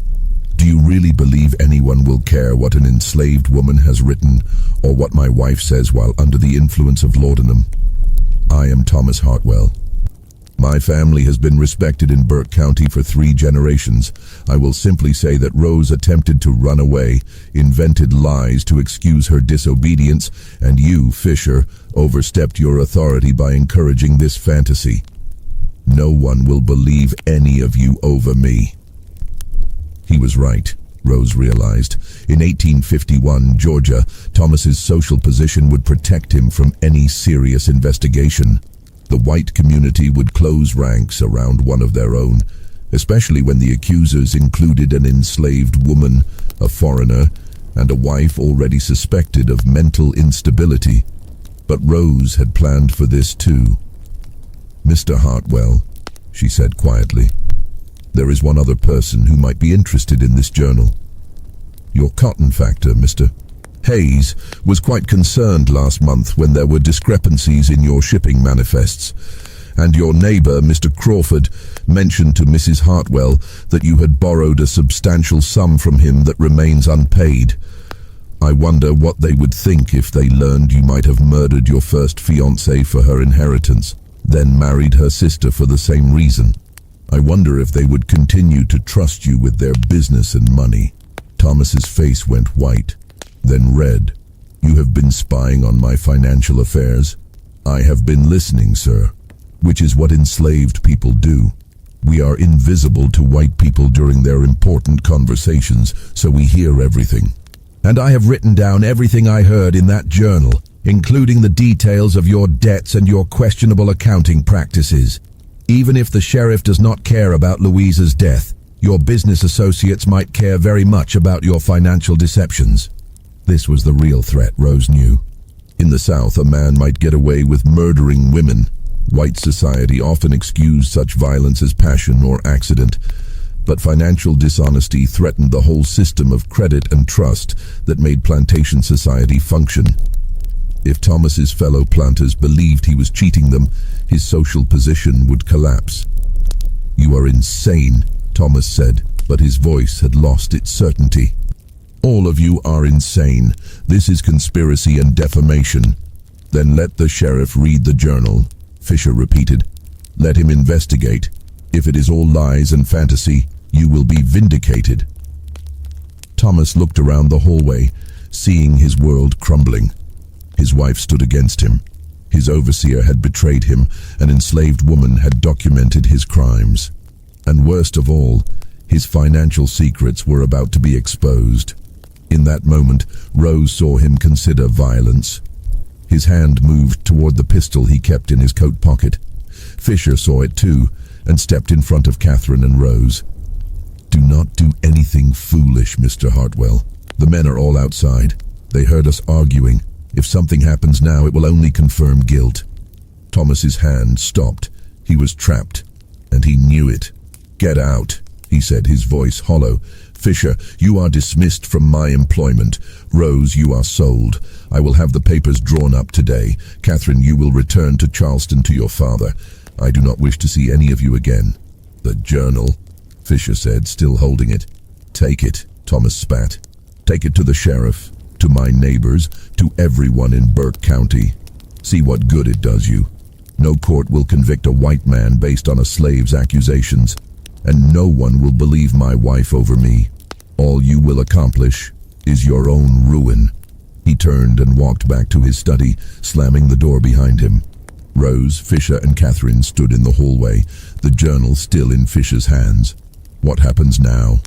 Do you really believe anyone will care what an enslaved woman has written or what my wife says while under the influence of laudanum? I am Thomas Hartwell. My family has been respected in Burke County for 3 generations. I will simply say that Rose attempted to run away, invented lies to excuse her disobedience, and you, Fisher, overstepped your authority by encouraging this fantasy. No one will believe any of you over me." He was right, Rose realized. In 1851, Georgia, Thomas's social position would protect him from any serious investigation. The white community would close ranks around one of their own, especially when the accusers included an enslaved woman, a foreigner, and a wife already suspected of mental instability. But Rose had planned for this too. "Mr. Hartwell," she said quietly, "there is one other person who might be interested in this journal. Your cotton factor, Mr. Hayes, was quite concerned last month when there were discrepancies in your shipping manifests, and your neighbor, Mr. Crawford, mentioned to Mrs. Hartwell that you had borrowed a substantial sum from him that remains unpaid. I wonder what they would think if they learned you might have murdered your first fiancée for her inheritance, then married her sister for the same reason. I wonder if they would continue to trust you with their business and money." Thomas's face went white, then red. "You have been spying on my financial affairs?" "I have been listening, sir, which is what enslaved people do. We are invisible to white people during their important conversations, so we hear everything. And I have written down everything I heard in that journal, including the details of your debts and your questionable accounting practices. Even if the sheriff does not care about Louisa's death, your business associates might care very much about your financial deceptions." This was the real threat, Rose knew. In the South, a man might get away with murdering women. White society often excused such violence as passion or accident, but financial dishonesty threatened the whole system of credit and trust that made plantation society function. If Thomas's fellow planters believed he was cheating them, his social position would collapse. "You are insane," Thomas said, but his voice had lost its certainty. "All of you are insane. This is conspiracy and defamation." "Then let the sheriff read the journal," Fisher repeated. "Let him investigate. If it is all lies and fantasy, you will be vindicated." Thomas looked around the hallway, seeing his world crumbling. His wife stood against him. His overseer had betrayed him. An enslaved woman had documented his crimes. And worst of all, his financial secrets were about to be exposed. In that moment, Rose saw him consider violence. His hand moved toward the pistol he kept in his coat pocket. Fisher saw it too, and stepped in front of Catherine and Rose. "Do not do anything foolish, Mr. Hartwell. The men are all outside. They heard us arguing. If something happens now, it will only confirm guilt." Thomas's hand stopped. He was trapped, and he knew it. "Get out," he said, his voice hollow. "Fisher, you are dismissed from my employment. Rose, you are sold. I will have the papers drawn up today. Catherine, you will return to Charleston to your father. I do not wish to see any of you again." "The journal," Fisher said, still holding it. "Take it," Thomas spat. "Take it to the sheriff, to my neighbors, to everyone in Burke County. See what good it does you. No court will convict a white man based on a slave's accusations, and no one will believe my wife over me. All you will accomplish is your own ruin." He turned and walked back to his study, slamming the door behind him. Rose, Fisher, and Catherine stood in the hallway, the journal still in Fisher's hands. "What happens now?"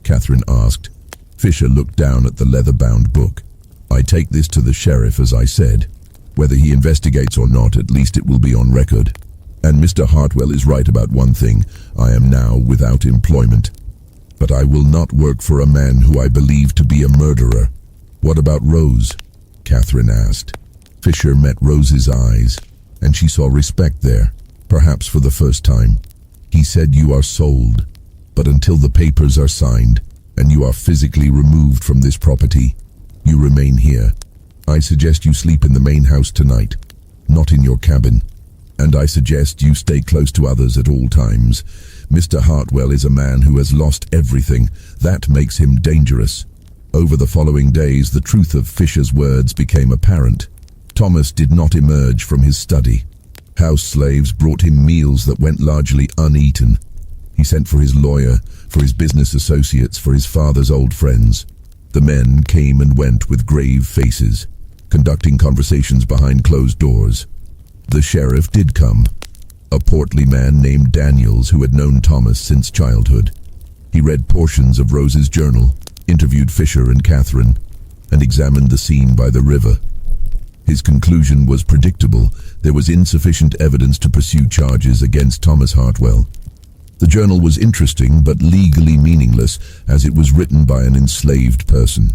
Catherine asked. Fisher looked down at the leather-bound book. "I take this to the sheriff, as I said. Whether he investigates or not, at least it will be on record. And Mr. Hartwell is right about one thing. I am now without employment. But I will not work for a man who I believe to be a murderer." "What about Rose?" Catherine asked. Fisher met Rose's eyes, and she saw respect there, perhaps for the first time. He said, "You are sold, but until the papers are signed, and you are physically removed from this property, you remain here. I suggest you sleep in the main house tonight, not in your cabin. And I suggest you stay close to others at all times. Mr. Hartwell is a man who has lost everything. That makes him dangerous." Over the following days, the truth of Fisher's words became apparent. Thomas did not emerge from his study. House slaves brought him meals that went largely uneaten. He sent for his lawyer, for his business associates, for his father's old friends. The men came and went with grave faces, conducting conversations behind closed doors. The sheriff did come, a portly man named Daniels who had known Thomas since childhood. He read portions of Rose's journal, interviewed Fisher and Catherine, and examined the scene by the river. His conclusion was predictable. There was insufficient evidence to pursue charges against Thomas Hartwell. The journal was interesting but legally meaningless, as it was written by an enslaved person.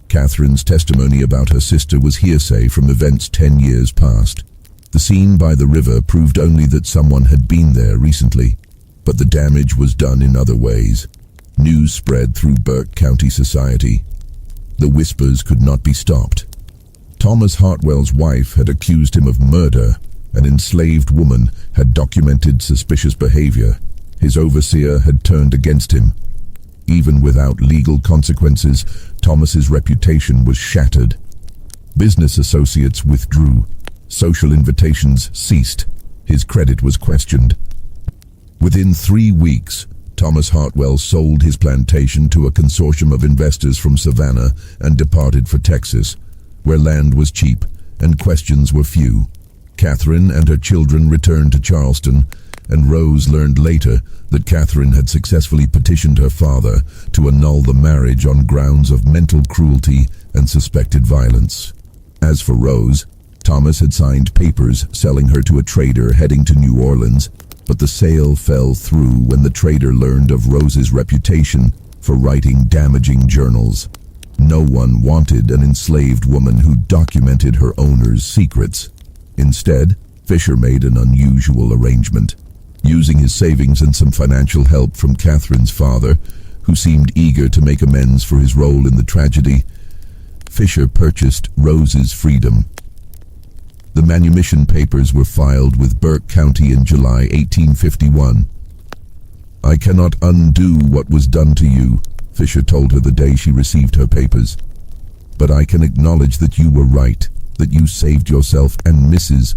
Catherine's testimony about her sister was hearsay from events 10 years past. The scene by the river proved only that someone had been there recently, but the damage was done in other ways. News spread through Burke County society. The whispers could not be stopped. Thomas Hartwell's wife had accused him of murder. An enslaved woman had documented suspicious behavior. His overseer had turned against him. Even without legal consequences, Thomas's reputation was shattered. Business associates withdrew. Social invitations ceased. His credit was questioned. Within 3 weeks, Thomas Hartwell sold his plantation to a consortium of investors from Savannah and departed for Texas, where land was cheap and questions were few. Catherine and her children returned to Charleston, and Rose learned later that Catherine had successfully petitioned her father to annul the marriage on grounds of mental cruelty and suspected violence. As for Rose, Thomas had signed papers selling her to a trader heading to New Orleans, but the sale fell through when the trader learned of Rose's reputation for writing damaging journals. No one wanted an enslaved woman who documented her owner's secrets. Instead, Fisher made an unusual arrangement. Using his savings and some financial help from Catherine's father, who seemed eager to make amends for his role in the tragedy, Fisher purchased Rose's freedom. The manumission papers were filed with Burke County in July 1851. "I cannot undo what was done to you," Fisher told her the day she received her papers. "But I can acknowledge that you were right, that you saved yourself and Mrs.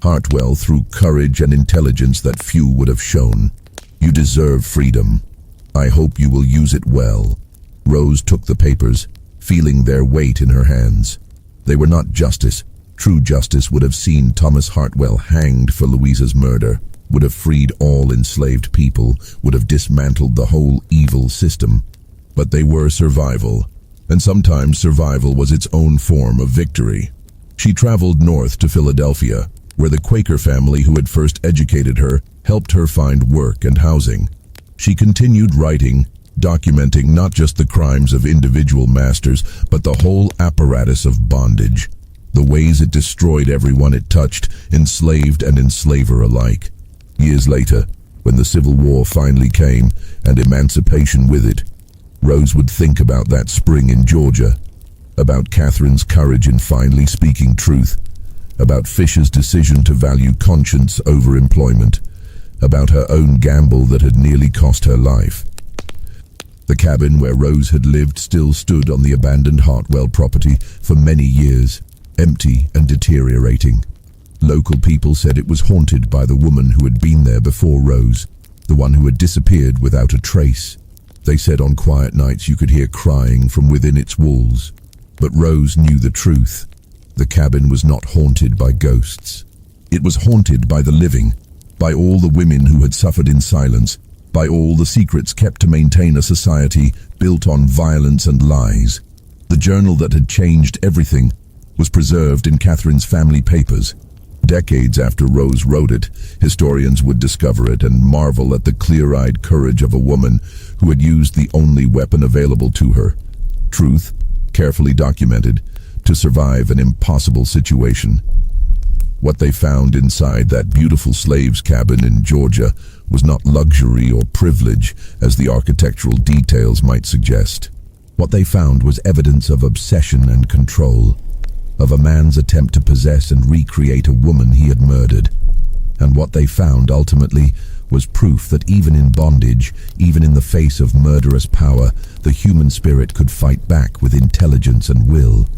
Hartwell through courage and intelligence that few would have shown. You deserve freedom. I hope you will use it well." Rose took the papers, feeling their weight in her hands. They were not justice. True justice would have seen Thomas Hartwell hanged for Louisa's murder, would have freed all enslaved people, would have dismantled the whole evil system. But they were survival, and sometimes survival was its own form of victory. She traveled north to Philadelphia, where the Quaker family who had first educated her helped her find work and housing. She continued writing, documenting not just the crimes of individual masters, but the whole apparatus of bondage, the ways it destroyed everyone it touched, enslaved and enslaver alike. Years later, when the Civil War finally came, and emancipation with it, Rose would think about that spring in Georgia, about Catherine's courage in finally speaking truth, about Fisher's decision to value conscience over employment, about her own gamble that had nearly cost her life. The cabin where Rose had lived still stood on the abandoned Hartwell property for many years, empty and deteriorating. Local people said it was haunted by the woman who had been there before Rose, the one who had disappeared without a trace. They said on quiet nights you could hear crying from within its walls. But Rose knew the truth. The cabin was not haunted by ghosts. It was haunted by the living, by all the women who had suffered in silence, by all the secrets kept to maintain a society built on violence and lies. The journal that had changed everything was preserved in Catherine's family papers. Decades after Rose wrote it, historians would discover it and marvel at the clear-eyed courage of a woman who had used the only weapon available to her, truth, carefully documented, to survive an impossible situation. What they found inside that beautiful slave's cabin in Georgia was not luxury or privilege, as the architectural details might suggest. What they found was evidence of obsession and control, of a man's attempt to possess and recreate a woman he had murdered. And what they found ultimately was proof that even in bondage, even in the face of murderous power, the human spirit could fight back with intelligence and will.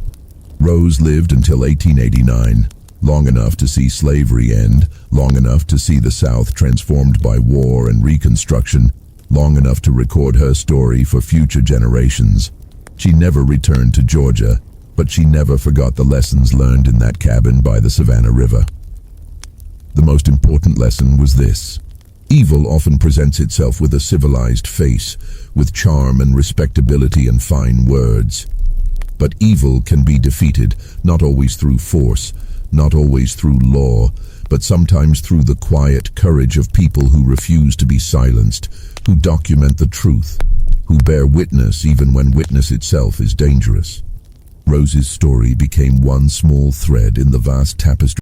Rose lived until 1889, long enough to see slavery end, long enough to see the South transformed by war and Reconstruction, long enough to record her story for future generations. She never returned to Georgia, but she never forgot the lessons learned in that cabin by the Savannah River. The most important lesson was this: evil often presents itself with a civilized face, with charm and respectability and fine words. But evil can be defeated, not always through force, not always through law, but sometimes through the quiet courage of people who refuse to be silenced, who document the truth, who bear witness even when witness itself is dangerous. Rose's story became one small thread in the vast tapestry